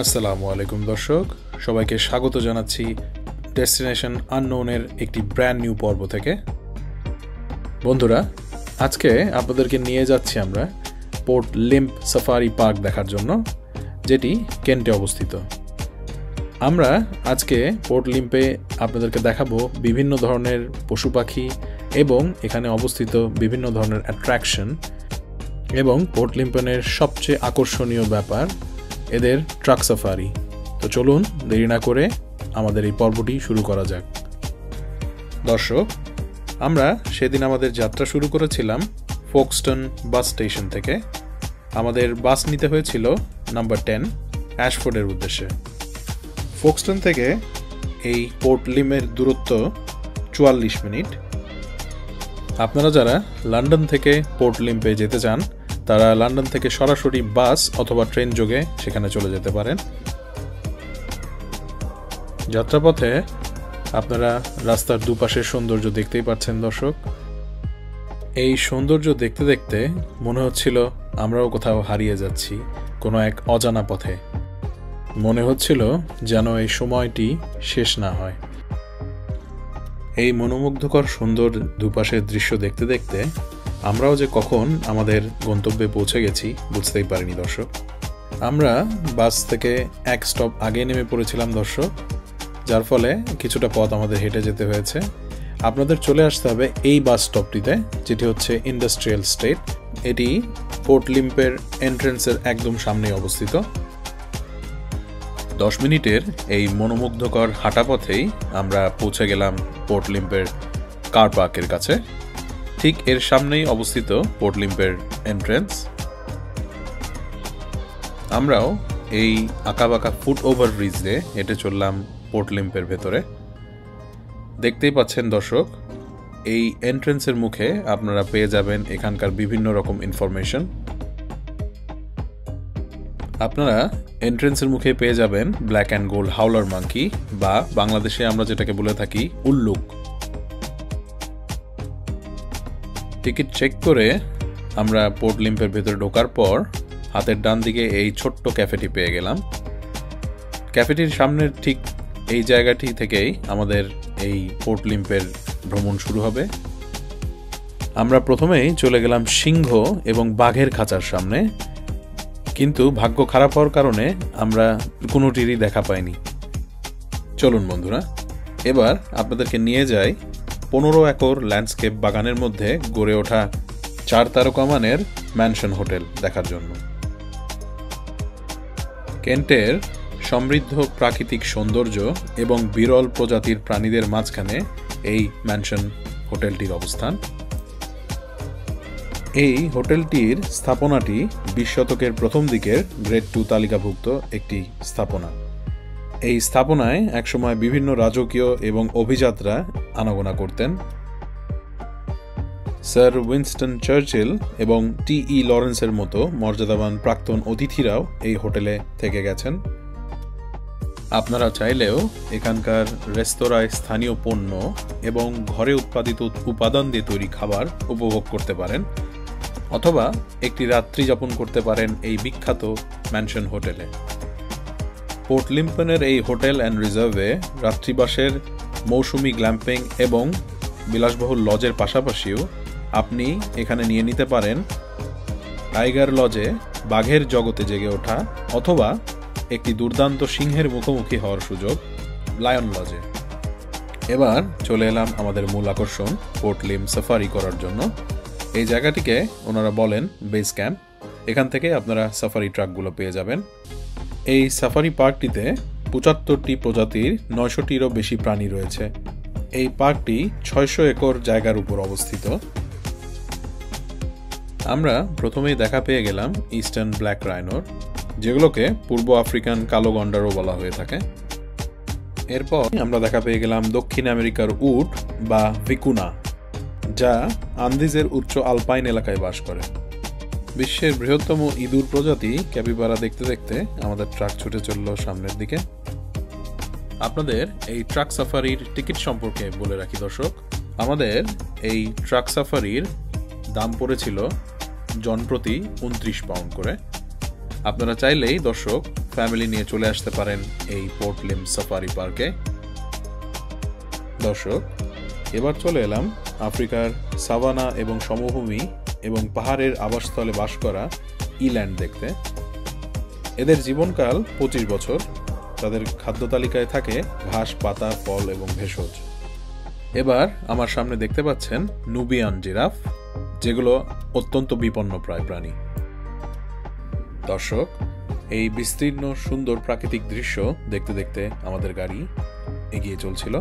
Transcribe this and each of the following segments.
আসসালামু আলাইকুম দর্শক, সবাইকে স্বাগত জানাচ্ছি ডেস্টিনেশন আননোনের একটি ব্র্যান্ড নিউ পর্ব থেকে। বন্ধুরা, আজকে আপনাদেরকে নিয়ে যাচ্ছি আমরা পোর্ট লিম্প সাফারি পার্ক দেখার জন্য, যেটি কেন্টে অবস্থিত। আমরা আজকে পোর্ট লিম্পে আপনাদেরকে দেখাবো বিভিন্ন ধরনের পশু পাখি এবং এখানে অবস্থিত বিভিন্ন ধরনের অ্যাট্রাকশন এবং পোর্ট লিম্পনের সবচেয়ে আকর্ষণীয় ব্যাপার এদের ট্রাক সাফারি। তো চলুন দেরি না করে আমাদের এই পর্বটি শুরু করা যাক। দর্শক, আমরা সেদিন আমাদের যাত্রা শুরু করেছিলাম ফোকস্টন বাস স্টেশন থেকে। আমাদের বাস নিতে হয়েছিল নাম্বার 10 অ্যাশফোর্ডের উদ্দেশ্যে। ফোকস্টন থেকে এই পোর্ট লিম্পের দূরত্ব 44 মিনিট। আপনারা যারা লন্ডন থেকে পোর্ট লিম্পে যেতে চান তারা লন্ডন থেকে সরাসরি বাস অথবা ট্রেন যোগে সেখানে চলে যেতে পারেন। যাত্রাপথে আপনারা রাস্তার দুপাশের সৌন্দর্য দেখতেই পাচ্ছেন দর্শক। এই সৌন্দর্য দেখতে দেখতে মনে হচ্ছিল আমরাও কোথাও হারিয়ে যাচ্ছি কোনো এক অজানা পথে। মনে হচ্ছিল যেন এই সময়টি শেষ না হয়। এই মনোমুগ্ধকর সুন্দর দুপাশের দৃশ্য দেখতে দেখতে আমরাও যে কখন আমাদের গন্তব্যে পৌঁছে গেছি বুঝতেই পারিনি দর্শক। আমরা বাস থেকে এক স্টপ আগে নেমে পড়েছিলাম দর্শক, যার ফলে কিছুটা পথ আমাদের হেঁটে যেতে হয়েছে। আপনাদের চলে আসতে হবে এই বাস স্টপটিতে, যেটি হচ্ছে ইন্ডাস্ট্রিয়াল স্টেট। এটি পোর্ট লিম্পের এন্ট্রেন্সের একদম সামনে অবস্থিত। 10 মিনিটের এই মনোমুগ্ধকর হাঁটা পথেই আমরা পৌঁছে গেলাম পোর্ট লিম্পের কার পার্কের কাছে। ঠিক এর সামনেই অবস্থিত পোর্ট লিম্পের এন্ট্রেন্স। আমরাও এই আঁকাবাঁকা ফুট ওভার ব্রিজ দিয়ে হেঁটে চললাম পোর্ট লিম্পের ভেতরে। দেখতেই পাচ্ছেন দর্শক, এই এন্ট্রেন্সের মুখে আপনারা পেয়ে যাবেন এখানকার বিভিন্ন রকম ইনফরমেশন। আপনারা এন্ট্রেন্সের মুখে পেয়ে যাবেন ব্ল্যাক অ্যান্ড গোল্ড হাউলার মাঙ্কি, বা বাংলাদেশে আমরা যেটাকে বলে থাকি উল্লুক। টিকিট চেক করে আমরা পোর্ট লিম্পের ভেতরে ঢোকার পর হাতের ডান দিকে এই ছোট্ট ক্যাফেটি পেয়ে গেলাম। ক্যাফেটির সামনের ঠিক এই জায়গাটি থেকেই আমাদের এই পোর্ট লিম্পের ভ্রমণ শুরু হবে। আমরা প্রথমেই চলে গেলাম সিংহ এবং বাঘের খাঁচার সামনে, কিন্তু ভাগ্য খারাপ হওয়ার কারণে আমরা কোনোটিরই দেখা পাইনি। চলুন বন্ধুরা, এবার আপনাদেরকে নিয়ে যাই 15 একর ল্যান্ডস্কেপ বাগানের মধ্যে গড়ে ওঠা 4 তারকা মানের ম্যানশন হোটেল দেখার জন্য। কেন্টের সমৃদ্ধ প্রাকৃতিক সৌন্দর্য এবং বিরল প্রজাতির প্রাণীদের মাঝখানে এই ম্যানশন হোটেলটির অবস্থান। এই হোটেলটির স্থাপনাটি 20 শতকের প্রথম দিকের গ্রেড 2 তালিকাভুক্ত একটি স্থাপনা। এই স্থাপনায় একসময় বিভিন্ন রাজকীয় এবং অভিযাত্রা আনাগোনা করতেন। স্যার উইনস্টন চার্চিল এবং টি.ই. লরেন্সের মতো মর্যাদাবান প্রাক্তন অতিথিরাও এই হোটেলে থেকে গেছেন। আপনারা চাইলেও এখানকার রেস্তোরাঁয় স্থানীয় পণ্য এবং ঘরে উৎপাদিত উপাদান দিয়ে তৈরি খাবার উপভোগ করতে পারেন, অথবা একটি রাত্রি যাপন করতে পারেন এই বিখ্যাত ম্যানশন হোটেলে। পোর্ট লিম্পনের এই হোটেল অ্যান্ড রিজার্ভে রাত্রিবাসের মৌসুমি গ্ল্যাম্পিং এবং বিলাসবহুল লজের পাশাপাশিও আপনি এখানে নিয়ে নিতে পারেন টাইগার লজে বাঘের জগতে জেগে ওঠা, অথবা একটি দুর্দান্ত সিংহের মুখোমুখি হওয়ার সুযোগ লায়ন লজে। এবার চলে এলাম আমাদের মূল আকর্ষণ পোর্ট লিম্প সাফারি করার জন্য। এই জায়গাটিকে ওনারা বলেন বেস ক্যাম্প। এখান থেকে আপনারা সাফারি ট্রাকগুলো পেয়ে যাবেন। এই সাফারি পার্কটিতে 75টি প্রজাতির 900টিরও বেশি প্রাণী রয়েছে। এই পার্কটি 600 একর জায়গার উপর অবস্থিত। আমরা প্রথমেই দেখা পেয়ে গেলাম ইস্টার্ন ব্ল্যাক রাইনোর, যেগুলোকে পূর্ব আফ্রিকান কালো গন্ডারও বলা হয়ে থাকে। এরপর আমরা দেখা পেয়ে গেলাম দক্ষিণ আমেরিকার উট বা ভিকুনা, যা আন্দিজের উচ্চ আলপাইন এলাকায় বাস করে। বিশ্বের বৃহত্তম ইঁদুর প্রজাতি ক্যাপিবারা দেখতে দেখতে আমাদের ট্রাক ছুটে চলল সামনের দিকে। আপনাদের এই ট্রাক সাফারির টিকিট সম্পর্কে বলে রাখি দর্শক, আমাদের এই ট্রাক সাফারির দাম পড়েছিল জনপ্রতি 29 পাউন্ড করে। আপনারা চাইলেই দর্শক ফ্যামিলি নিয়ে চলে আসতে পারেন এই পোর্ট লিম সাফারি পার্কে। দর্শক, এবার চলে এলাম আফ্রিকার সাভানা এবং সমভূমি এবং পাহাড়ের আবাসস্থলে বাস করা ইল্যান্ড দেখতে। এদের জীবনকাল 25 বছর। তাদের খাদ্য তালিকায় থাকে ঘাস, পাতা, ফল এবং ভেষজ। এবার আমার সামনে দেখতে পাচ্ছেন নুবিয়ান জিরাফ, যেগুলো অত্যন্ত বিপন্নপ্রায় প্রাণী। দর্শক, এই বিস্তীর্ণ সুন্দর প্রাকৃতিক দৃশ্য দেখতে দেখতে আমাদের গাড়ি এগিয়ে চলছিল।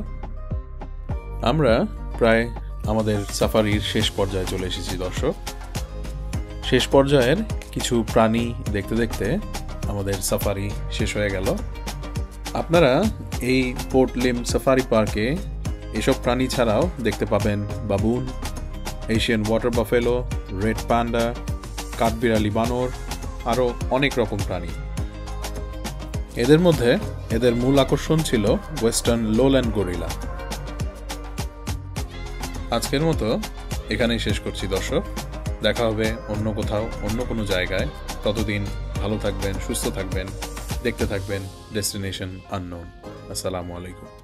আমরা প্রায় আমাদের সাফারির শেষ পর্যায়ে চলে এসেছি। দর্শক, শেষ পর্যায়ের কিছু প্রাণী দেখতে দেখতে আমাদের সাফারি শেষ হয়ে গেল। আপনারা এই পোর্ট লিম সাফারি পার্কে এসব প্রাণী ছাড়াও দেখতে পাবেন baboon, Asian water buffalo, red panda, কাঠবিড়ালি বানর, আরও অনেক রকম প্রাণী। এদের মধ্যে এদের মূল আকর্ষণ ছিল ওয়েস্টার্ন লোল্যান্ড গরিলা। আজকের মতো এখানেই শেষ করছি দর্শক। দেখা হবে অন্য কোথাও, অন্য কোনো জায়গায়। ততদিন ভালো থাকবেন, সুস্থ থাকবেন, দেখতে থাকবেন ডেস্টিনেশন আননোন। আসসালামু আলাইকুম।